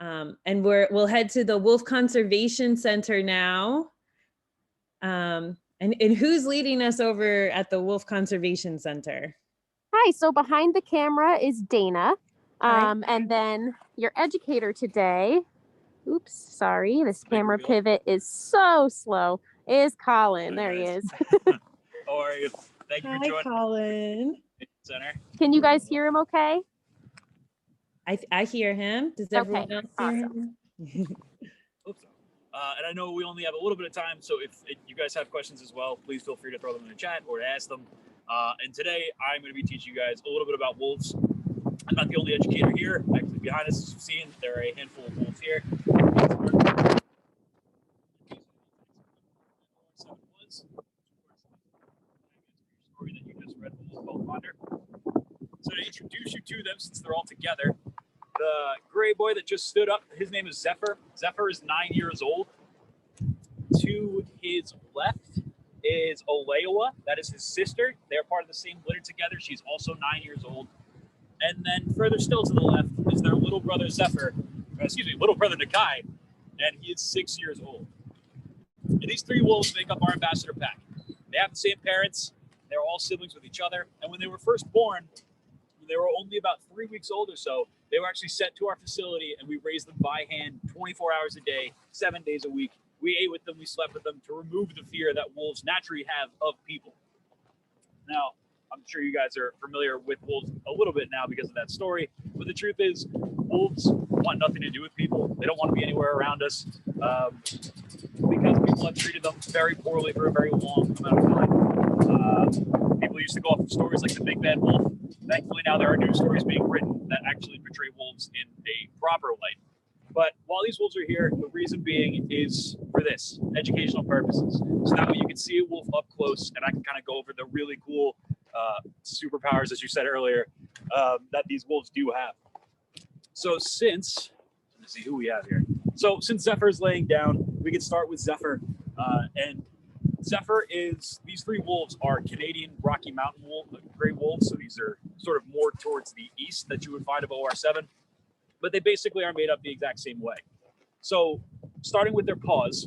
And we'll head to the Wolf Conservation Center now. And who's leading us over at the Wolf Conservation Center? Hi, so behind the camera is Dana. And then your educator today, oops, sorry, this camera pivot is so slow, is Colin. There he is. How are you? Thank you for joining. Hi, Colin. Center. Can you guys hear him okay? I hear him. Does everyone else hear him? Oops. And I know we only have a little bit of time, so if you guys have questions as well, please feel free to throw them in the chat or to ask them. And today I'm going to be teaching you guys a little bit about wolves. I'm not the only educator here. Actually, behind us, as you've seen, there are a handful of wolves here. Story that you just read, the wolf called Wonder. So to introduce you to them, since they're all together, the gray boy that just stood up, his name is Zephyr. Zephyr is 9 years old. To his left is Oleoa. That is his sister. They're part of the same litter together. She's also 9 years old. And then further still to the left is their little brother Zephyr, little brother Nakai, and he is 6 years old. And these three wolves make up our ambassador pack. They have the same parents. They're all siblings with each other. And when they were first born, when they were only about 3 weeks old or so, they were actually sent to our facility and we raised them by hand 24 hours a day, 7 days a week. We ate with them, we slept with them to remove the fear that wolves naturally have of people. Now, I'm sure you guys are familiar with wolves a little bit now because of that story, but the truth is wolves want nothing to do with people. They don't want to be anywhere around us because people have treated them very poorly for a very long amount of time. People used to go off of stories like the Big Bad Wolf. Thankfully, now there are new stories being written that actually portray wolves in a proper light. But while these wolves are here, the reason being is for this, educational purposes. So that way you can see a wolf up close and I can kind of go over the really cool superpowers, as you said earlier, that these wolves do have. So let's see who we have here. So since Zephyr is laying down, we can start with Zephyr. And Zephyr these three wolves are Canadian Rocky Mountain gray wolves. So these are sort of more towards the east that you would find of OR7. But they basically are made up the exact same way. So starting with their paws,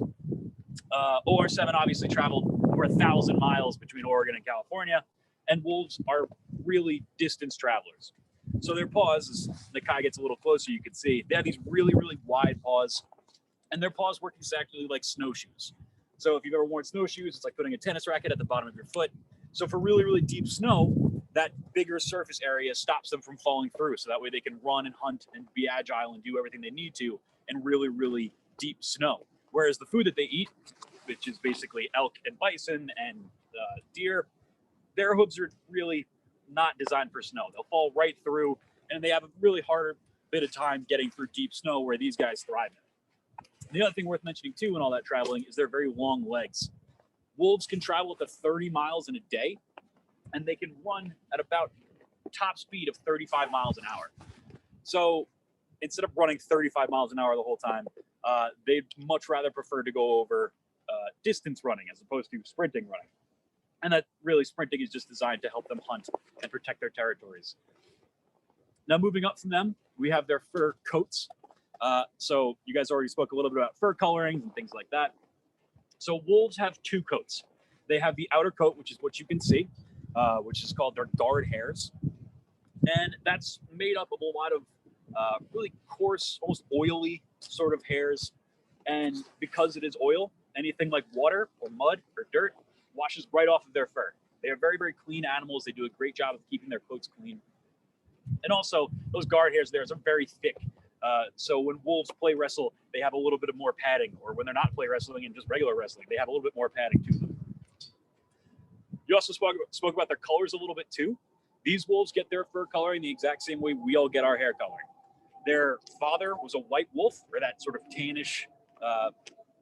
OR7 obviously traveled over 1,000 miles between Oregon and California, and wolves are really distance travelers. So their paws, as Nakai gets a little closer, you can see, they have these really, really wide paws, and their paws work exactly like snowshoes. So if you've ever worn snowshoes, it's like putting a tennis racket at the bottom of your foot. So for really, really deep snow, that bigger surface area stops them from falling through. So that way they can run and hunt and be agile and do everything they need to in really, really deep snow. Whereas the food that they eat, which is basically elk and bison and deer, their hooves are really not designed for snow. They'll fall right through, and they have a really harder bit of time getting through deep snow where these guys thrive in. The other thing worth mentioning too in all that traveling is their very long legs. Wolves can travel up to 30 miles in a day, and they can run at about top speed of 35 miles an hour. So instead of running 35 miles an hour the whole time, they'd much rather prefer to go over distance running as opposed to sprinting running. And that really sprinting is just designed to help them hunt and protect their territories. Now moving up from them, we have their fur coats. So you guys already spoke a little bit about fur colorings and things like that. So wolves have two coats. They have the outer coat, which is what you can see, which is called their guard hairs. And that's made up of a lot of really coarse, almost oily sort of hairs. And because it is oil, anything like water or mud or dirt washes right off of their fur. They are very, very clean animals. They do a great job of keeping their coats clean. And also, those guard hairs there are very thick. So when wolves play wrestle, they have a little bit of more padding, or when they're not play wrestling and just regular wrestling, they have a little bit more padding to them. You also spoke about their colors a little bit too. These wolves get their fur coloring the exact same way we all get our hair coloring. Their father was a white wolf, or that sort of tannish,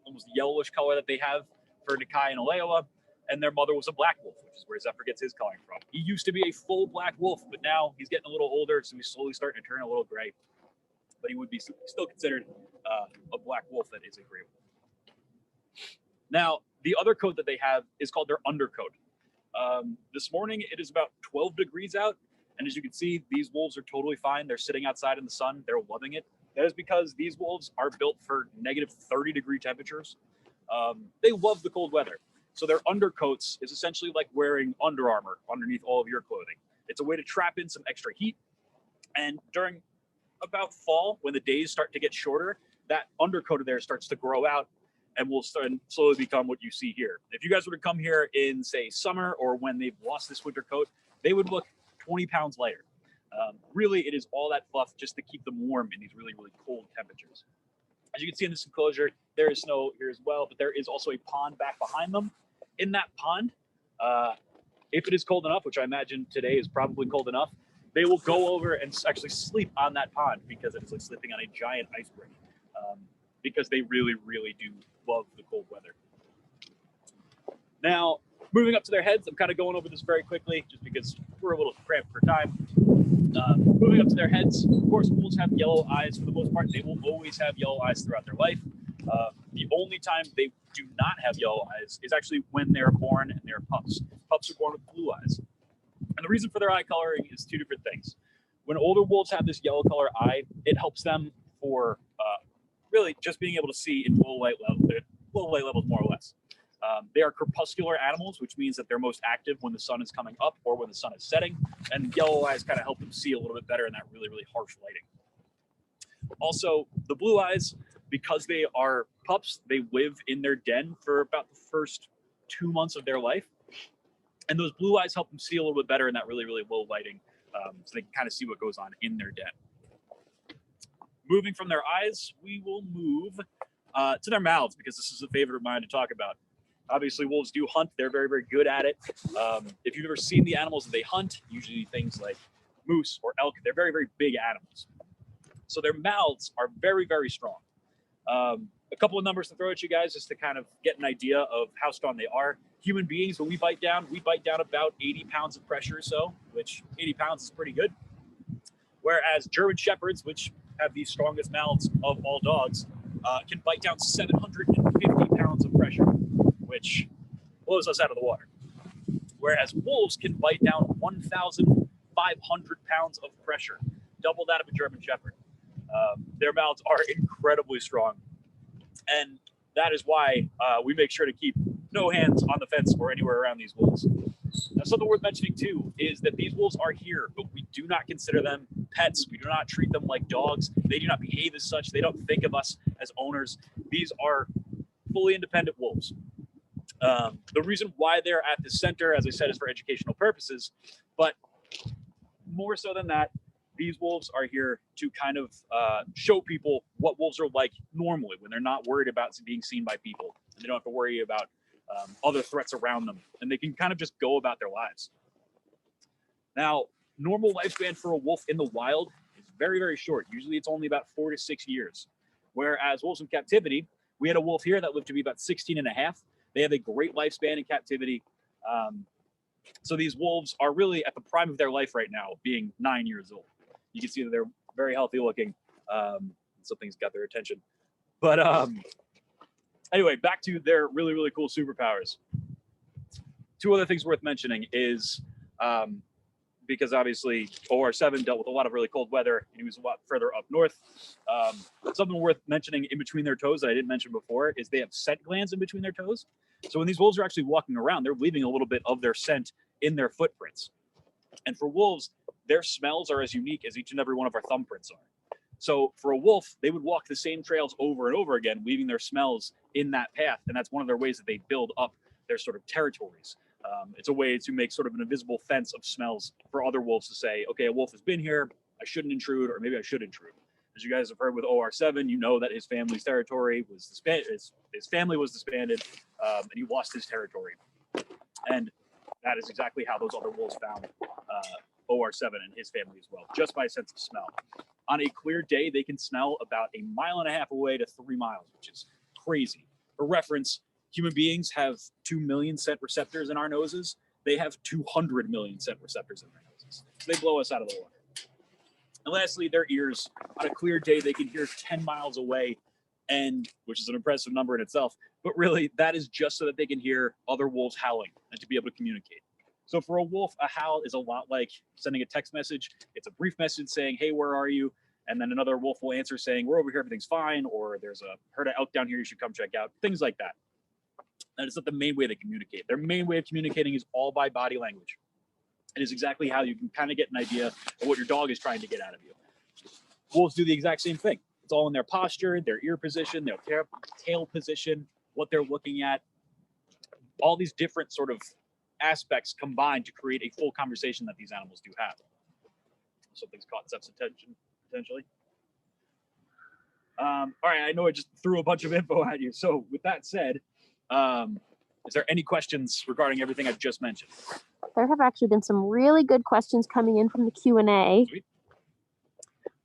almost yellowish color that they have for Nakai and Aleoa, and their mother was a black wolf, which is where Zephyr gets his coloring from. He used to be a full black wolf, but now he's getting a little older, so he's slowly starting to turn a little gray. But he would be still considered a black wolf that is a gray wolf. Now, the other coat that they have is called their undercoat. This morning, it is about 12 degrees out. And as you can see, these wolves are totally fine. They're sitting outside in the sun. They're loving it. That is because these wolves are built for negative 30-degree temperatures. They love the cold weather. So their undercoats is essentially like wearing Under Armour underneath all of your clothing. It's a way to trap in some extra heat. And during about fall, when the days start to get shorter, that undercoat of theirs starts to grow out and will start and slowly become what you see here. If you guys were to come here in, say, summer or when they've lost this winter coat, they would look 20 pounds lighter. Really, it is all that fluff just to keep them warm in these really, really cold temperatures. As you can see in this enclosure, there is snow here as well, but there is also a pond back behind them. In that pond, if it is cold enough, which I imagine today is probably cold enough, they will go over and actually sleep on that pond because it is like sleeping on a giant ice brick, because they really, really do love the cold weather. Now, moving up to their heads, I'm kind of going over this very quickly just because we're a little cramped for time. Moving up to their heads, of course, wolves have yellow eyes for the most part. They will always have yellow eyes throughout their life. The only time they do not have yellow eyes is actually when they're born and they're pups. Pups are born with blue eyes. And the reason for their eye coloring is two different things. When older wolves have this yellow color eye, it helps them for really just being able to see in low light levels more or less. They are crepuscular animals, which means that they're most active when the sun is coming up or when the sun is setting. And yellow eyes kind of help them see a little bit better in that really, really harsh lighting. Also, the blue eyes, because they are pups, they live in their den for about the first 2 months of their life. And those blue eyes help them see a little bit better in that really, really low lighting, so they can kind of see what goes on in their den. Moving from their eyes, we will move to their mouths, because this is a favorite of mine to talk about. Obviously, wolves do hunt. They're very, very good at it. If you've ever seen the animals that they hunt, usually things like moose or elk, they're very, very big animals. So their mouths are very, very strong. A couple of numbers to throw at you guys just to kind of get an idea of how strong they are. Human beings, when we bite down about 80 pounds of pressure or so, which 80 pounds is pretty good. Whereas German Shepherds, which have the strongest mouths of all dogs, can bite down 750 pounds of pressure, which blows us out of the water. Whereas wolves can bite down 1,500 pounds of pressure, double that of a German Shepherd. Their mouths are incredibly strong. And that is why we make sure to keep no hands on the fence or anywhere around these wolves. Now, something worth mentioning too is that these wolves are here, but we do not consider them pets. We do not treat them like dogs. They do not behave as such. They don't think of us as owners. These are fully independent wolves. The reason why they're at the center, as I said, is for educational purposes, but more so than that, these wolves are here to kind of show people what wolves are like normally when they're not worried about being seen by people. And they don't have to worry about other threats around them, and they can kind of just go about their lives. Now, normal lifespan for a wolf in the wild is very, very short. Usually it's only about 4 to 6 years. Whereas wolves in captivity, we had a wolf here that lived to be about 16 and a half. They have a great lifespan in captivity. So these wolves are really at the prime of their life right now, being 9 years old. You can see that they're very healthy looking. Something's got their attention. But anyway, back to their really, really cool superpowers. Two other things worth mentioning is, because obviously OR7 dealt with a lot of really cold weather, and he was a lot further up north. Something worth mentioning in between their toes that I didn't mention before is they have scent glands in between their toes. So when these wolves are actually walking around, they're leaving a little bit of their scent in their footprints. And for wolves, their smells are as unique as each and every one of our thumbprints are. So for a wolf, they would walk the same trails over and over again, leaving their smells in that path. And that's one of their ways that they build up their sort of territories. It's a way to make sort of an invisible fence of smells for other wolves to say, okay, a wolf has been here, I shouldn't intrude, or maybe I should intrude. As you guys have heard with OR7, you know that his family's territory was his family was disbanded, and he lost his territory. And that is exactly how those other wolves found OR7 and his family as well, just by a sense of smell. On a clear day, they can smell about 1.5 miles away to 3 miles, which is crazy. For reference, human beings have 2 million scent receptors in our noses. They have 200 million scent receptors in their noses. So they blow us out of the water. And lastly, their ears. On a clear day, they can hear 10 miles away, and which is an impressive number in itself. But really, that is just so that they can hear other wolves howling and to be able to communicate. So for a wolf, a howl is a lot like sending a text message. It's a brief message saying, hey, where are you? And then another wolf will answer saying, we're over here, everything's fine, or there's a herd of elk down here, you should come check out, things like that. That is not the main way they communicate. Their main way of communicating is all by body language. It is exactly how you can kind of get an idea of what your dog is trying to get out of you. Wolves do the exact same thing. It's all in their posture, their ear position, their tail position, what they're looking at. All these different sort of aspects combined to create a full conversation that these animals do have. Something's caught Zeph's attention, potentially. All right, I know I just threw a bunch of info at you. So with that said, is there any questions regarding everything I've just mentioned? There have actually been some really good questions coming in from the Q&A. Sweet.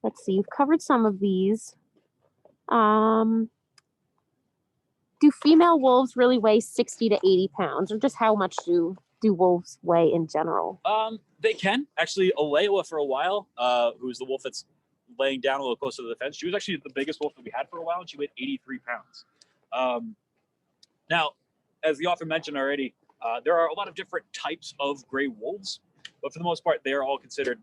Let's see, you've covered some of these. Do female wolves really weigh 60 to 80 pounds, or just how much do wolves weigh in general? They can. Actually, Alewa for a while, who's the wolf that's laying down a little closer to the fence, she was actually the biggest wolf that we had for a while, and she weighed 83 pounds. Now, as the author mentioned already, there are a lot of different types of gray wolves, but for the most part, they are all considered,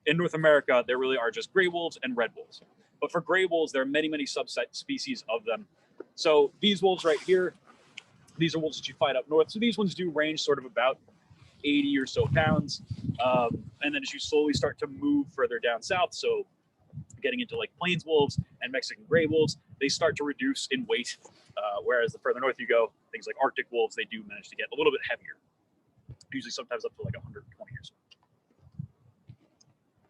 in North America, there really are just gray wolves and red wolves. But for gray wolves, there are many, many subset species of them. So these wolves right here, these are wolves that you find up north. So these ones do range sort of about 80 or so pounds. And then as you slowly start to move further down south, so getting into like plains wolves and Mexican gray wolves, they start to reduce in weight. Whereas the further north you go, things like Arctic wolves, they do manage to get a little bit heavier. Usually sometimes up to like 120 or so.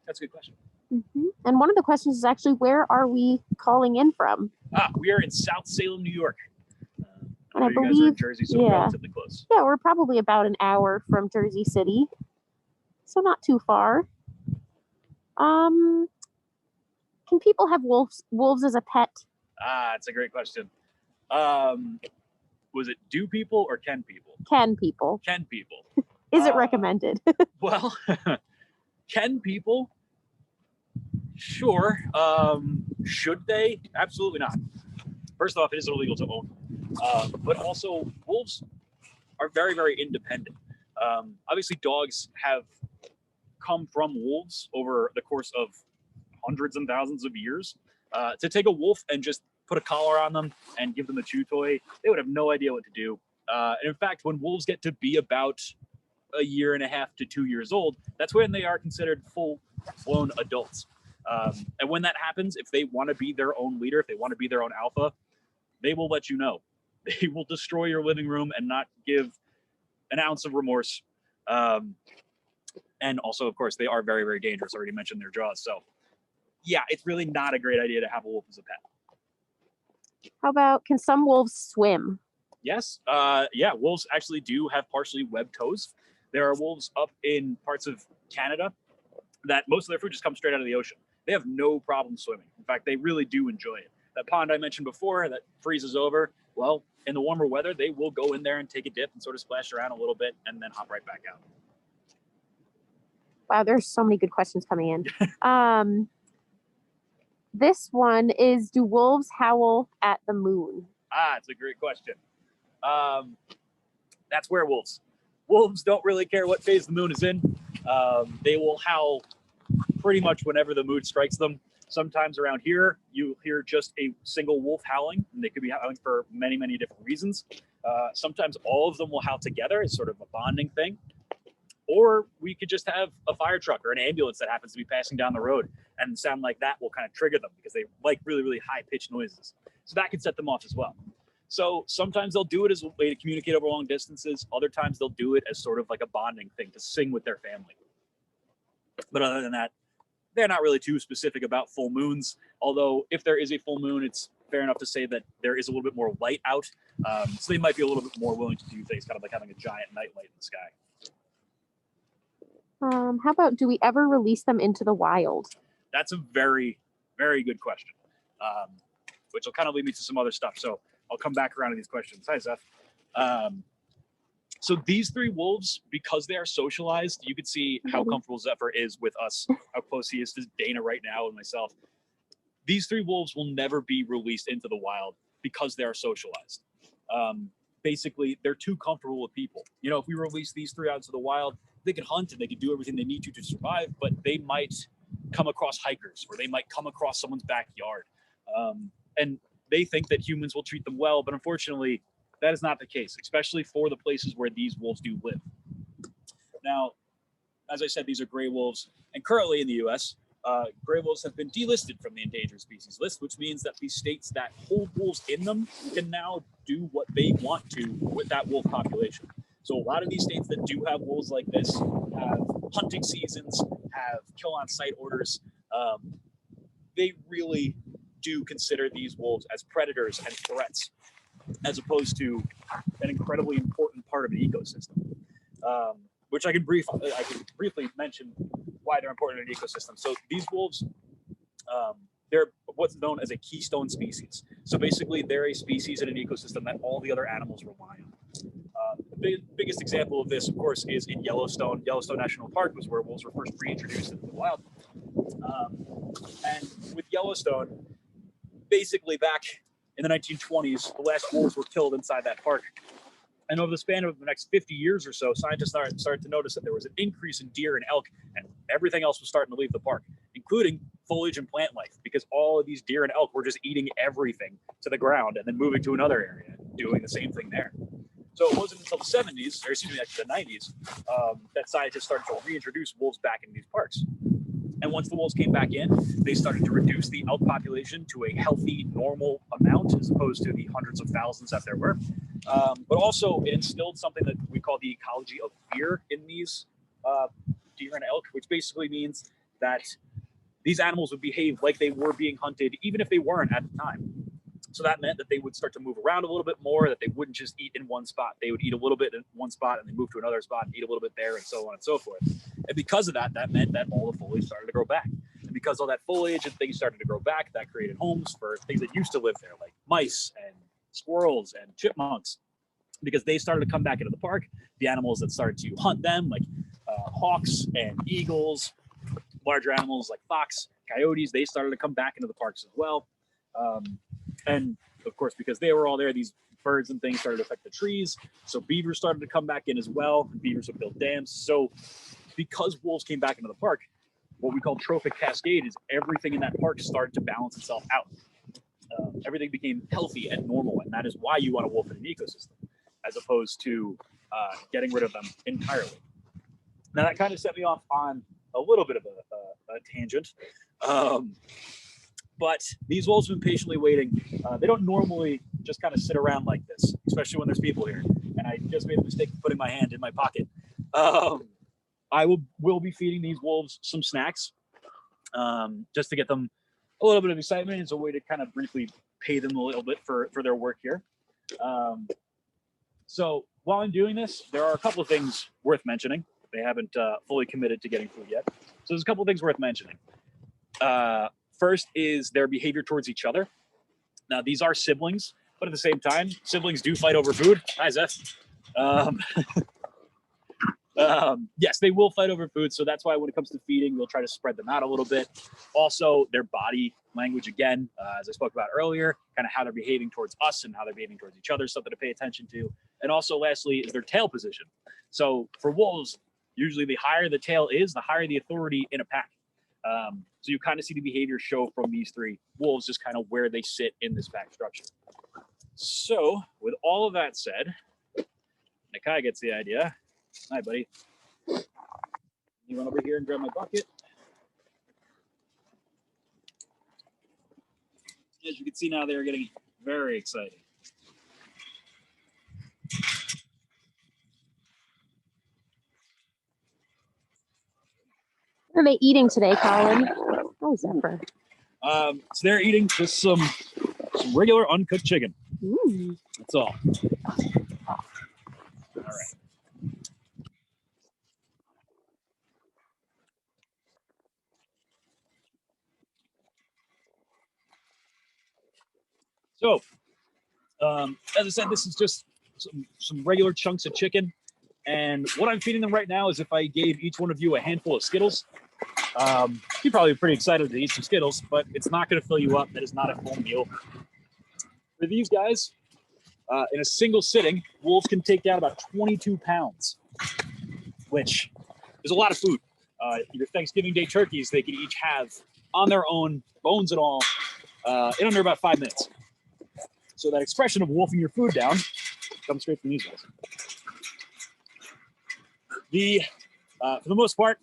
That's a good question. Mm-hmm. And one of the questions is actually, where are we calling in from? We are in South Salem, New York. And I you guys are in believe, Jersey, so we're relatively close. Yeah, we're probably about an hour from Jersey City, so not too far. Can people have wolves as a pet? It's a great question. Was it do people or can people? Can people. Can people. Is it recommended? Well, can people? Sure. Should they? Absolutely not. First off, it is illegal to own. But also, wolves are very, very independent. Obviously, dogs have come from wolves over the course of hundreds and thousands of years. To take a wolf and just put a collar on them and give them a chew toy, they would have no idea what to do. And in fact, when wolves get to be about a year and a half to 2 years old, that's when they are considered full-blown adults. And when that happens, if they want to be their own leader, if they want to be their own alpha, they will let you know. They will destroy your living room and not give an ounce of remorse. And also, of course, they are very, very dangerous. I already mentioned their jaws. So yeah, it's really not a great idea to have a wolf as a pet. How about, can some wolves swim? Yes. Yeah, wolves actually do have partially webbed toes. There are wolves up in parts of Canada that most of their food just comes straight out of the ocean. They have no problem swimming. In fact, they really do enjoy it. That pond I mentioned before that freezes over, well, in the warmer weather, they will go in there and take a dip and sort of splash around a little bit and then hop right back out. Wow, there's so many good questions coming in. This one is, do wolves howl at the moon? It's a great question. That's werewolves. Wolves don't really care what phase the moon is in. They will howl pretty much whenever the mood strikes them. Sometimes around here, you hear just a single wolf howling, and they could be howling for many, many different reasons. Sometimes all of them will howl together as sort of a bonding thing. Or we could just have a fire truck or an ambulance that happens to be passing down the road, and sound like that will kind of trigger them because they like really, really high-pitched noises. So that can set them off as well. So sometimes they'll do it as a way to communicate over long distances. Other times they'll do it as sort of like a bonding thing to sing with their family. But other than that, they're not really too specific about full moons. Although if there is a full moon, it's fair enough to say that there is a little bit more light out. So they might be a little bit more willing to do things, kind of like having a giant night light in the sky. How about, do we ever release them into the wild? That's a very, very good question, which will kind of lead me to some other stuff. So I'll come back around to these questions. Hi, Zeph. So these three wolves, because they are socialized, you can see how comfortable Zephyr is with us, how close he is to Dana right now and myself. These three wolves will never be released into the wild because they are socialized. Basically, they're too comfortable with people. You know, if we release these three out into the wild, they could hunt and they could do everything they need to survive, but they might come across hikers, or they might come across someone's backyard. And they think that humans will treat them well, but unfortunately, that is not the case, especially for the places where these wolves do live. Now, as I said, these are gray wolves, and currently in the US, gray wolves have been delisted from the endangered species list, which means that the states that hold wolves in them can now do what they want to with that wolf population. So a lot of these states that do have wolves like this have hunting seasons, have kill on sight orders. They really do consider these wolves as predators and threats, as opposed to an incredibly important part of an ecosystem, which I can briefly mention why they're important in an ecosystem. So these wolves, they're what's known as a keystone species. So basically, they're a species in an ecosystem that all the other animals rely on. The biggest example of this, of course, is in Yellowstone. Yellowstone National Park was where wolves were first reintroduced into the wild. And with Yellowstone, basically back in the 1920s, the last wolves were killed inside that park. And over the span of the next 50 years or so, scientists started to notice that there was an increase in deer and elk, and everything else was starting to leave the park, including foliage and plant life, because all of these deer and elk were just eating everything to the ground and then moving to another area, doing the same thing there. So it wasn't until the 70s, or excuse me, actually the 90s, that scientists started to reintroduce wolves back in these parks. And once the wolves came back in, they started to reduce the elk population to a healthy, normal amount, as opposed to the hundreds of thousands that there were. But also it instilled something that we call the ecology of fear in these deer and elk, which basically means that these animals would behave like they were being hunted, even if they weren't at the time. So that meant that they would start to move around a little bit more, that they wouldn't just eat in one spot. They would eat a little bit in one spot and then move to another spot and eat a little bit there, and so on and so forth. And because of that, that meant that all the foliage started to grow back. And because all that foliage and things started to grow back, that created homes for things that used to live there, like mice and squirrels and chipmunks. Because they started to come back into the park, the animals that started to hunt them, like hawks and eagles, larger animals like fox, coyotes, they started to come back into the parks as well. And of course, because they were all there, these birds and things started to affect the trees. So beavers started to come back in as well. Beavers would build dams. So because wolves came back into the park, what we call trophic cascade is everything in that park started to balance itself out. Everything became healthy and normal. And that is why you want a wolf in an ecosystem, as opposed to getting rid of them entirely. Now that kind of set me off on a little bit of a tangent. But these wolves have been patiently waiting. They don't normally just kind of sit around like this, especially when there's people here. And I just made the mistake of putting my hand in my pocket. I will be feeding these wolves some snacks, just to get them a little bit of excitement. It's a way to kind of briefly pay them a little bit for their work here. So while I'm doing this, there are a couple of things worth mentioning. They haven't fully committed to getting food yet. So there's a couple of things worth mentioning. First is their behavior towards each other. Now, these are siblings, but at the same time, siblings do fight over food. Hi, Zeph. Yes, they will fight over food. So that's why when it comes to feeding, we'll try to spread them out a little bit. Also, their body language, again, as I spoke about earlier, kind of how they're behaving towards us and how they're behaving towards each other, something to pay attention to. And also, lastly, is their tail position. So for wolves, usually the higher the tail is, the higher the authority in a pack. So you kind of see the behavior show from these three wolves, just kind of where they sit in this pack structure. So with all of that said, Nakai gets the idea. Hi, buddy. You run over here and grab my bucket. As you can see now, they're getting very excited. What are they eating today, Colin? Oh, Zephyr. So they're eating just some regular uncooked chicken. Ooh. That's all. All right. So, as I said, this is just some regular chunks of chicken. And what I'm feeding them right now is if I gave each one of you a handful of Skittles, you'd probably be pretty excited to eat some Skittles, but it's not going to fill you up. That is not a full meal. For these guys, in a single sitting, wolves can take down about 22 pounds, which is a lot of food. your Thanksgiving Day turkeys, they could each have on their own, bones and all, in under about 5 minutes. So that expression of wolfing your food down comes straight from these guys. For the most part,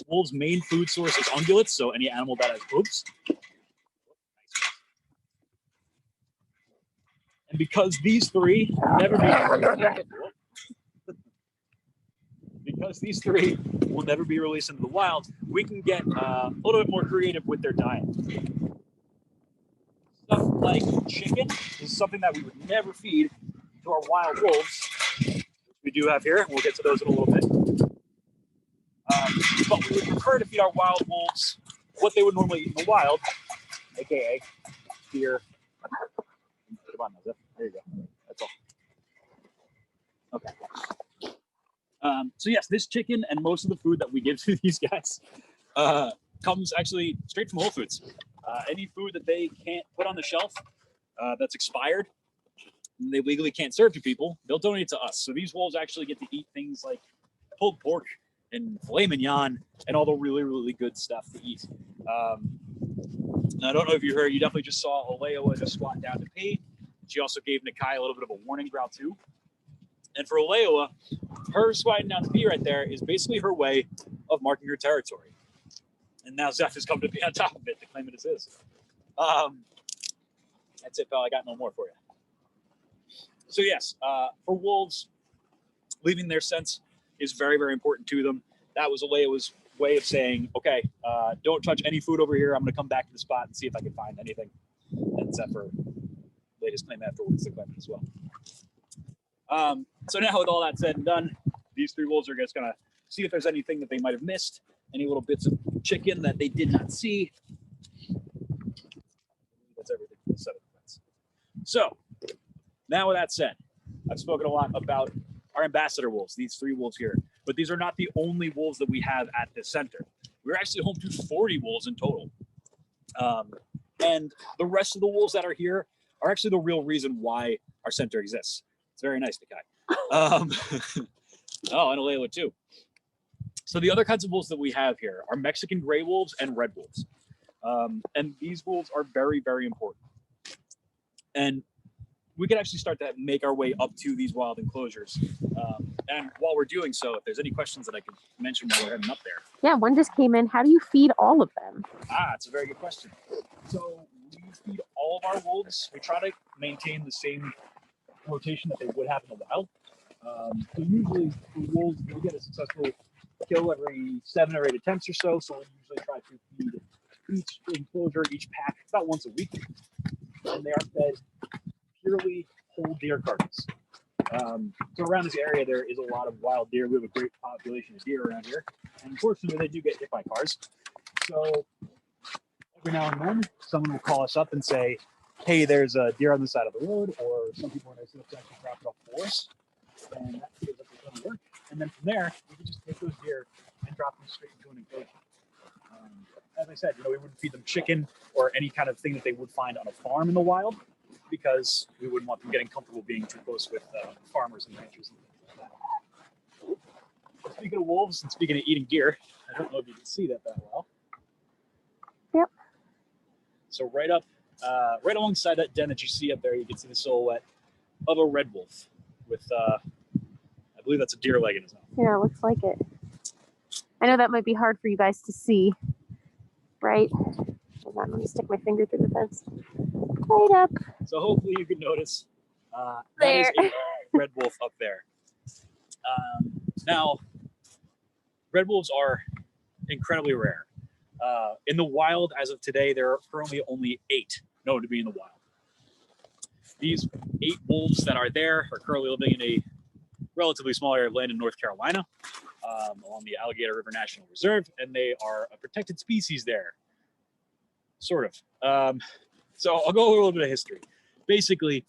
wolves' main food source is ungulates, so any animal that has hooves. And because these three never be released into the wild, we can get a little bit more creative with their diet. Stuff like chicken is something that we would never feed to our wild wolves, which we do have here. We'll get to those in a little bit. But we would prefer to feed our wild wolves what they would normally eat in the wild, aka deer. Come on, there you go. That's all. Okay. So yes, this chicken and most of the food that we give to these guys comes actually straight from Whole Foods. Any food that they can't put on the shelf that's expired, and they legally can't serve to people, they'll donate to us. So these wolves actually get to eat things like pulled pork and filet mignon and all the really, really good stuff to eat. I don't know if you heard, you definitely just saw Aleoa just squat down to pee. She also gave Nakai a little bit of a warning growl too. And for Aleoa, her squatting down to pee right there is basically her way of marking her territory. And now Zeph has come to be on top of it to claim it as his. That's it, pal. I got no more for you. So yes, for wolves, leaving their scents is very, very important to them. That was Aleoa's way of saying, okay, don't touch any food over here. I'm going to come back to the spot and see if I can find anything. And Zephyr laid his claim afterwards to claim it as well. So now with all that said and done, these three wolves are just going to see if there's anything that they might have missed, any little bits of chicken that they did not see. That's everything for the set of events. So now with that said, I've spoken a lot about our ambassador wolves, these three wolves here, but these are not the only wolves that we have at this center. We're actually home to 40 wolves in total. And the rest of the wolves that are here are actually the real reason why our center exists. It's very nice, Nakai. Oh, and Aleoa too. So the other kinds of wolves that we have here are Mexican gray wolves and red wolves. And these wolves are very, very important. And we can actually start to make our way up to these wild enclosures. And while we're doing so, if there's any questions that I can mention while we're heading up there. Yeah, one just came in. How do you feed all of them? It's a very good question. So we feed all of our wolves. We try to maintain the same rotation that they would have in the wild. So usually the wolves, we get a successful kill every 7 or 8 attempts or so. So we usually try to feed each enclosure, each pack about once a week. And they are fed purely whole deer carcass. So around this area, there is a lot of wild deer. We have a great population of deer around here. And unfortunately, they do get hit by cars. So every now and then, someone will call us up and say, hey, there's a deer on the side of the road, or some people are nice enough to actually drop it off for us. And that gives us a ton of work. And then from there, we can just take those deer and drop them straight into an enclosure. As I said, we wouldn't feed them chicken or any kind of thing that they would find on a farm in the wild, because we wouldn't want them getting comfortable being too close with farmers and ranchers and things like that. Speaking of wolves and speaking of eating deer, I don't know if you can see that well. Yep. So right alongside that den that you see up there, you can see the silhouette of a red wolf with, I believe that's a deer leg in his mouth. Yeah, it looks like it. I know that might be hard for you guys to see, right? Hold on, let me stick my finger through the fence. Right up. So hopefully you can notice that is a red wolf up there. Now, red wolves are incredibly rare. In the wild, as of today, there are currently only 8 known to be in the wild. These 8 wolves that are there are currently living in a relatively small area of land in North Carolina, along the Alligator River National Reserve, and they are a protected species there. Sort of. So I'll go over a little bit of history. Basically,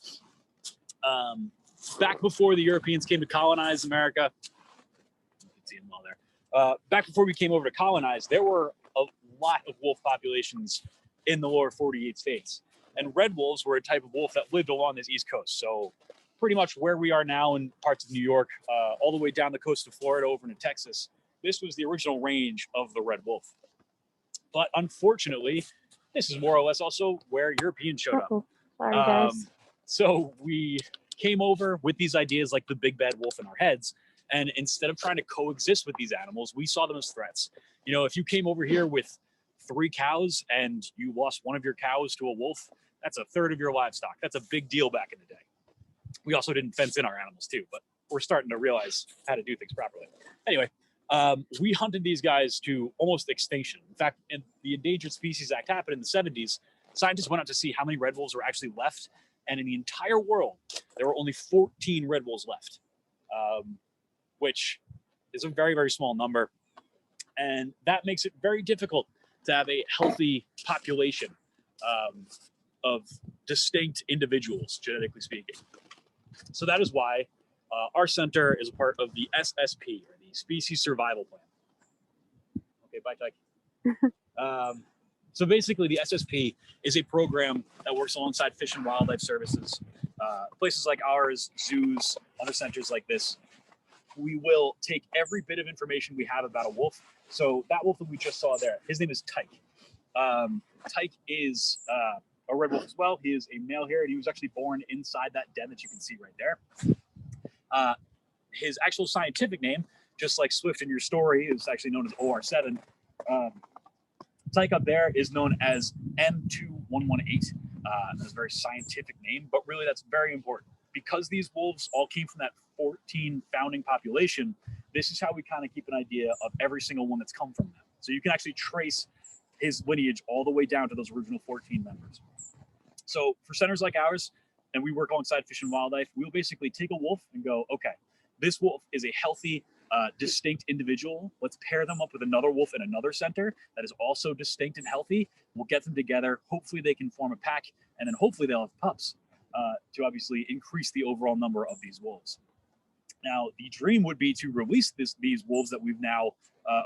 back before the Europeans came to colonize America, you can see them all there. Back before we came over to colonize, there were a lot of wolf populations in the lower 48 states. And red wolves were a type of wolf that lived along this East Coast. So pretty much where we are now in parts of New York, all the way down the coast of Florida over into Texas, this was the original range of the red wolf. But unfortunately, this is more or less also where Europeans showed up. Sorry, guys. So we came over with these ideas like the big bad wolf in our heads. And instead of trying to coexist with these animals, we saw them as threats. You know, if you came over here with 3 cows and you lost one of your cows to a wolf, that's a third of your livestock. That's a big deal back in the day. We also didn't fence in our animals too, but we're starting to realize how to do things properly. Anyway, we hunted these guys to almost extinction. In fact, in the Endangered Species Act happened in the 70s. Scientists went out to see how many red wolves were actually left. And in the entire world, there were only 14 red wolves left, which is a very, very small number. And that makes it very difficult to have a healthy population of distinct individuals, genetically speaking. So that is why our center is a part of the SSP, or the Species Survival Plan. Okay, bye, Tyke. So basically, the SSP is a program that works alongside Fish and Wildlife Services, places like ours, zoos, other centers like this. We will take every bit of information we have about a wolf. So that wolf that we just saw there, his name is Tyke. Tyke is a red wolf as well. He is a male here, and he was actually born inside that den that you can see right there. His actual scientific name, just like Swift in your story, is actually known as OR7. Tyke up there is known as M2118. That's a very scientific name, but really that's very important. Because these wolves all came from that 14 founding population, this is how we kind of keep an idea of every single one that's come from them. So you can actually trace his lineage all the way down to those original 14 members. So for centers like ours, and we work alongside Fish and Wildlife, we'll basically take a wolf and go, okay, this wolf is a healthy, distinct individual. Let's pair them up with another wolf in another center that is also distinct and healthy. We'll get them together. Hopefully they can form a pack, and then hopefully they'll have pups to obviously increase the overall number of these wolves. Now, the dream would be to release these wolves that we've now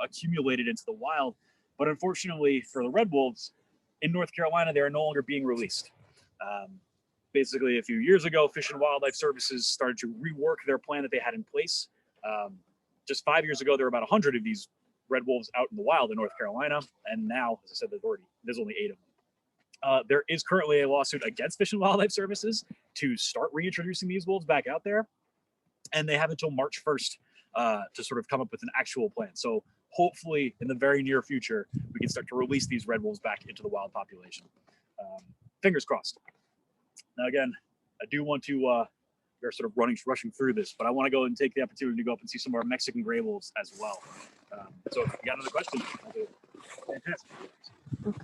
accumulated into the wild, but unfortunately for the red wolves, in North Carolina, they are no longer being released. Basically, a few years ago, Fish and Wildlife Services started to rework their plan that they had in place. Just 5 years ago, there were about 100 of these red wolves out in the wild in North Carolina, and now, as I said, there's only 8 of them. There is currently a lawsuit against Fish and Wildlife Services to start reintroducing these wolves back out there, and they have until March 1st to sort of come up with an actual plan. So hopefully, in the very near future, we can start to release these red wolves back into the wild population. Fingers crossed. Now, again, I do want to, we're sort of rushing through this, but I want to go and take the opportunity to go up and see some of our Mexican gray wolves as well. So if you got another question, I'll do it. Fantastic. Okay,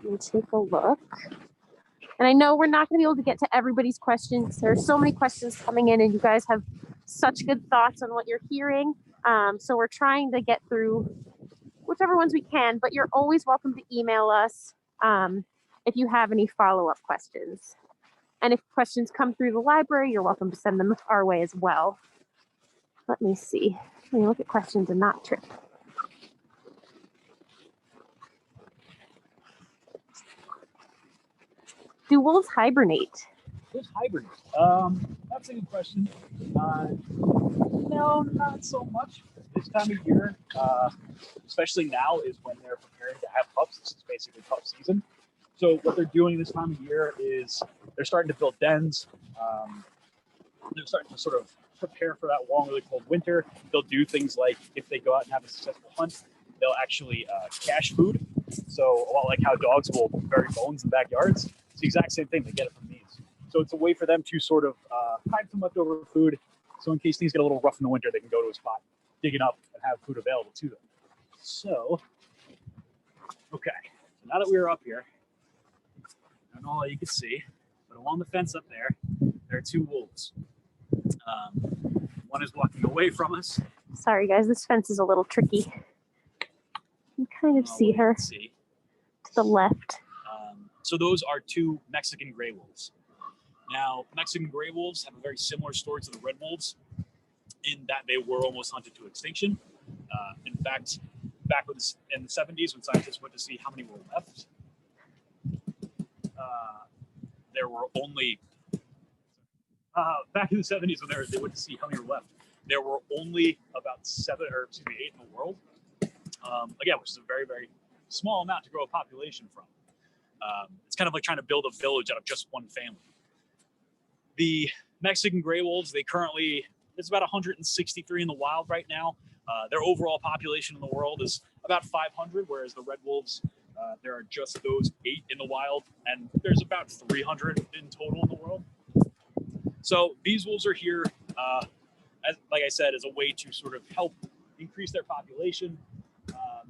let me take a look. And I know we're not going to be able to get to everybody's questions. There are so many questions coming in, and you guys have such good thoughts on what you're hearing. So we're trying to get through whichever ones we can, but you're always welcome to email us if you have any follow-up questions. And if questions come through the library, you're welcome to send them our way as well. Let me see. Let me look at questions and not trip. Do wolves hibernate? Wolves hibernate. That's a good question. No, not so much. This time of year, especially now, is when they're preparing to have pups. This is basically pup season. So what they're doing this time of year is they're starting to build dens. They're starting to sort of prepare for that long, really cold winter. They'll do things like, if they go out and have a successful hunt, they'll actually cache food. So a lot like how dogs will bury bones in backyards. It's the exact same thing. They get it from these. So it's a way for them to sort of hide some leftover food. So in case things get a little rough in the winter, they can go to a spot, dig it up, and have food available to them. So, okay. So now that we're up here, I don't know all you can see, but along the fence up there are 2 wolves. One is walking away from us. Sorry, guys, this fence is a little tricky. You kind of see her to the left. So those are 2 Mexican gray wolves. Now, Mexican gray wolves have a very similar story to the red wolves in that they were almost hunted to extinction. In fact, back in the 70s, when scientists went to see how many were left, there were only, back in the 70s when they went to see how many were left, there were only about 8 in the world. again, which is a very, very small amount to grow a population from. It's kind of like trying to build a village out of just one family. The Mexican gray wolves, there's about 163 in the wild right now. Their overall population in the world is about 500, whereas the red wolves, there are just those 8 in the wild, and there's about 300 in total in the world. So these wolves are here, like I said, as a way to sort of help increase their population,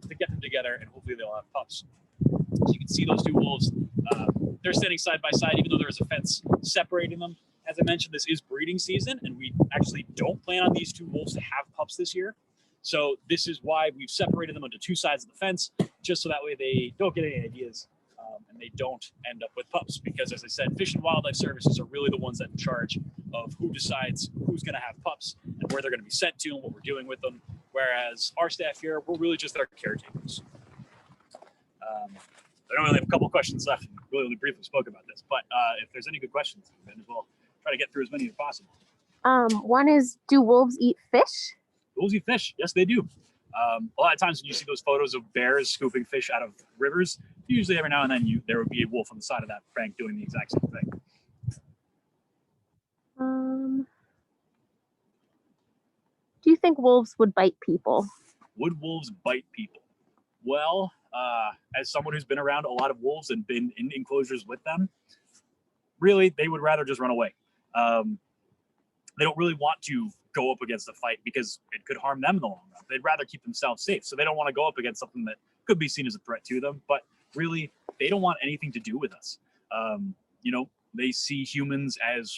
to get them together, and hopefully they'll have pups. So you can see those 2 wolves. They're standing side by side, even though there's a fence separating them. As I mentioned, this is breeding season, and we actually don't plan on these 2 wolves to have pups this year. So this is why we've separated them onto 2 sides of the fence, just so that way they don't get any ideas, and they don't end up with pups. Because as I said, Fish and Wildlife Services are really the ones that are in charge of who decides who's going to have pups and where they're going to be sent to and what we're doing with them. Whereas our staff here, we're really just their caretakers. I only have a couple of questions left. Really only briefly spoke about this, but if there's any good questions, then as well, try to get through as many as possible. One is, do wolves eat fish? Wolves eat fish. Yes, they do. A lot of times when you see those photos of bears scooping fish out of rivers, usually every now and then there would be a wolf on the side of that bank doing the exact same thing. Do you think wolves would bite people? Would wolves bite people? Well, as someone who's been around a lot of wolves and been in enclosures with them, really, they would rather just run away. They don't really want to go up against a fight because it could harm them in the long run. They'd rather keep themselves safe. So they don't want to go up against something that could be seen as a threat to them, but really, they don't want anything to do with us. You know, they see humans as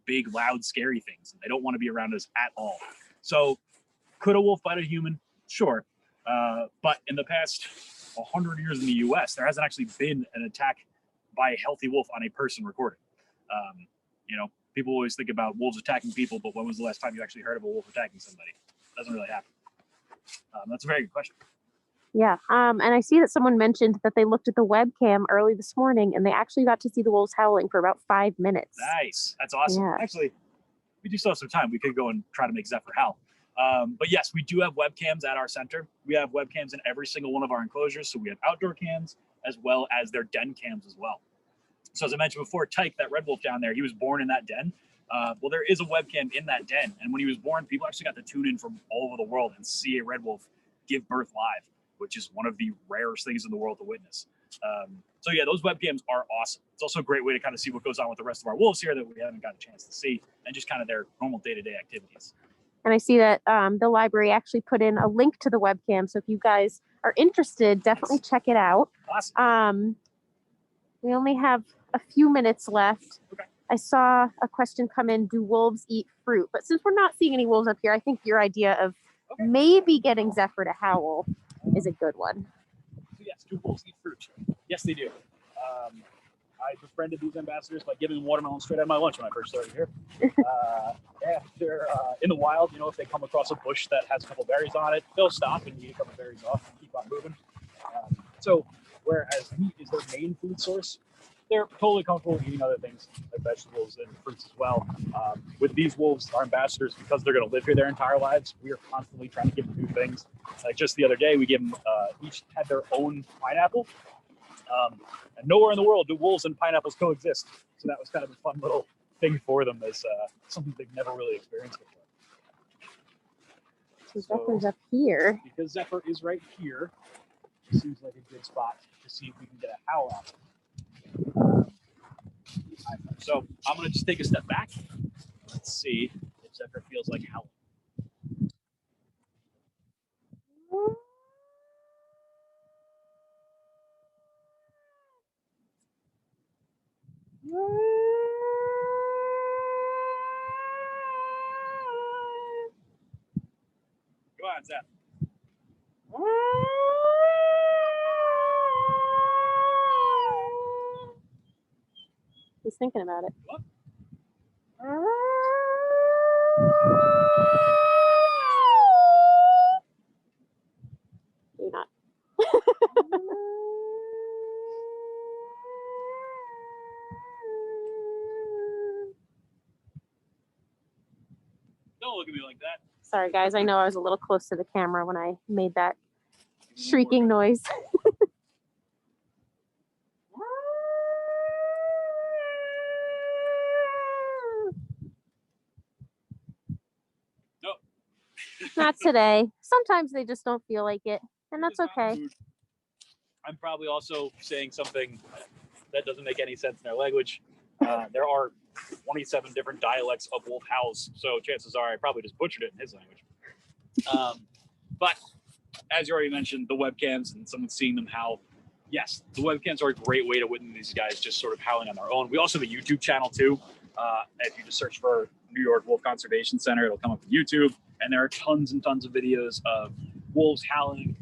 big, loud, scary things, and they don't want to be around us at all. So could a wolf bite a human? Sure. But in the past 100 years in the US, there hasn't actually been an attack by a healthy wolf on a person recorded. You know, people always think about wolves attacking people, but when was the last time you actually heard of a wolf attacking somebody? It doesn't really happen. That's a very good question. Yeah. And I see that someone mentioned that they looked at the webcam early this morning and they actually got to see the wolves howling for about 5 minutes. Nice. That's awesome. Yeah. Actually, we do still have some time. We could go and try to make Zephyr howl. But yes, we do have webcams at our center. We have webcams in every single one of our enclosures. So we have outdoor cams as well as their den cams as well. So as I mentioned before, Tyke, that red wolf down there, he was born in that den. Well, there is a webcam in that den. And when he was born, people actually got to tune in from all over the world and see a red wolf give birth live, which is one of the rarest things in the world to witness. So yeah, those webcams are awesome. It's also a great way to kind of see what goes on with the rest of our wolves here that we haven't got a chance to see, and just kind of their normal day-to-day activities. And I see that the library actually put in a link to the webcam. So if you guys are interested, definitely check it out. Awesome. We only have a few minutes left. Okay. I saw a question come in, do wolves eat fruit? But since we're not seeing any wolves up here, I think your idea of maybe getting Zephyr to howl is a good one. So yes, do wolves eat fruit? Yes, they do. I befriended these ambassadors by giving them watermelon straight out of my lunch when I first started here. Yeah, they're in the wild. You know, if they come across a bush that has a couple berries on it, they'll stop and eat a couple berries off and keep on moving. So whereas meat is their main food source, they're totally comfortable eating other things like vegetables and fruits as well. With these wolves, our ambassadors, because they're going to live here their entire lives, we are constantly trying to give them new things. Like just the other day, we gave them, each had their own pineapple. And nowhere in the world do wolves and pineapples coexist. So that was kind of a fun little thing for them as something they've never really experienced before. So Zephyr's up here. Because Zephyr is right here, it seems like a good spot to see if we can get a howl out. So I'm going to just take a step back. Let's see if Zephyr feels like howling. Go on, Zephyr. He's thinking about it. What? You're not. Don't look at me like that. Sorry, guys. I know I was a little close to the camera when I made that shrieking noise. Nope. Not today. Sometimes they just don't feel like it, and that's It's not okay. food. I'm probably also saying something that doesn't make any sense in their language. There are 27 different dialects of wolf howls, so chances are I probably just butchered it in his language. But as you already mentioned, the webcams and someone seeing them howl. Yes, the webcams are a great way to witness these guys just sort of howling on their own. We also have a YouTube channel too. If you just search for New York Wolf Conservation Center, it'll come up on YouTube. And there are tons and tons of videos of wolves howling,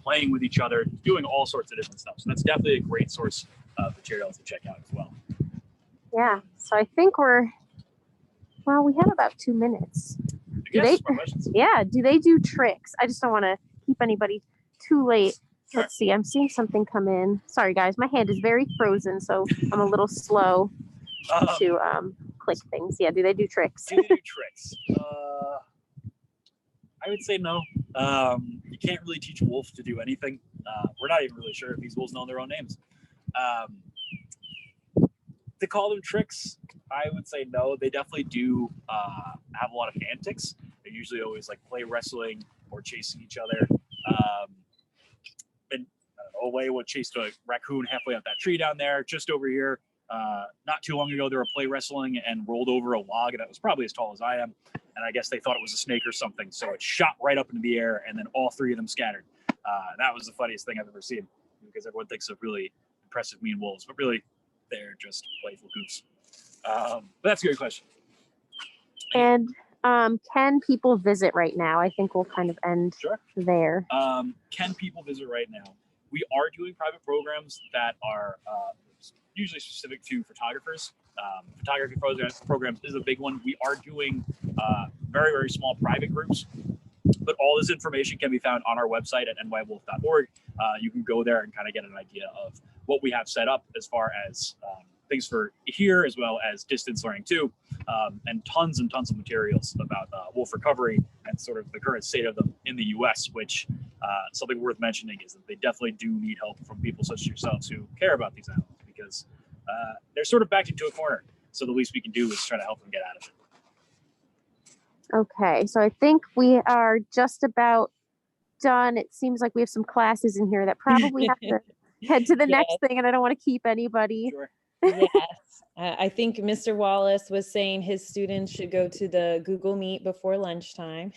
playing with each other, doing all sorts of different stuff. So that's definitely a great source of material to check out as well. Yeah, so I think well, we have about 2 minutes. Do they do tricks? I just don't want to keep anybody too late. Sure. Let's see, I'm seeing something come in. Sorry guys, my hand is very frozen, so I'm a little slow to click things. Yeah, do they do tricks? Do they do tricks? I would say no. You can't really teach a wolf to do anything. We're not even really sure if these wolves know their own names. To call them tricks, I would say no. They definitely do have a lot of antics. They're usually always like play wrestling or chasing each other. And Owe chased a raccoon halfway up that tree down there. Just over here, not too long ago, they were play wrestling and rolled over a log that was probably as tall as I am. And I guess they thought it was a snake or something. So it shot right up into the air, and then all three of them scattered. That was the funniest thing I've ever seen, because everyone thinks of really impressive mean wolves, but really they're just playful goofs. But that's a good question. And can people visit right now? I think we'll kind of end there. Can people visit right now? We are doing private programs that are usually specific to photographers. Photography programs is a big one. We are doing very, very small private groups, but all this information can be found on our website at nywolf.org. You can go there and kind of get an idea of what we have set up as far as things for here, as well as distance learning too, and tons of materials about wolf recovery and sort of the current state of them in the US, which something worth mentioning is that they definitely do need help from people such as yourselves who care about these animals, because they're sort of backed into a corner. So the least we can do is try to help them get out of it. Okay, so I think we are just about done. It seems like we have some classes in here that probably have to head to the next thing, and I don't want to keep anybody. Sure. Yes. I think Mr. Wallace was saying his students should go to the Google Meet before lunchtime.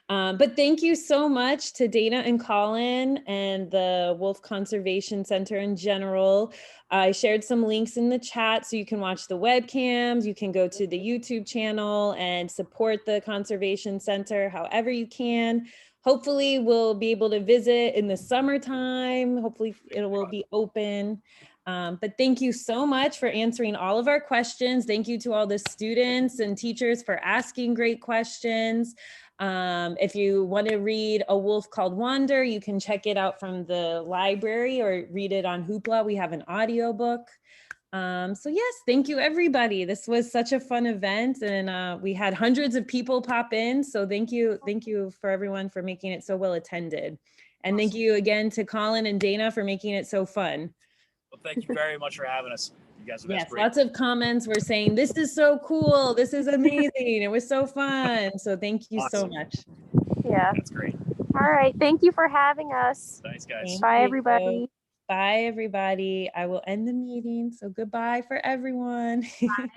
But thank you so much to Dana and Colin and the Wolf Conservation Center in general. I shared some links in the chat so you can watch the webcams, you can go to the YouTube channel and support the Conservation Center however you can. Hopefully we'll be able to visit in the summertime. Hopefully it will be open. But thank you so much for answering all of our questions. Thank you to all the students and teachers for asking great questions. If you want to read A Wolf Called Wander, you can check it out from the library or read it on Hoopla. We have an audiobook. So yes, thank you everybody. This was such a fun event, and we had hundreds of people pop in. So thank you for everyone for making it so well attended. And thank you again to Colin and Dana for making it so fun. Well, thank you very much for having us. You guys have been great. Lots of comments were saying, this is so cool. This is amazing. It was so fun. So thank you so much. Yeah. That's great. All right. Thank you for having us. Thanks, guys. Bye, everybody. Bye, everybody. I will end the meeting. So goodbye for everyone. Bye, everybody.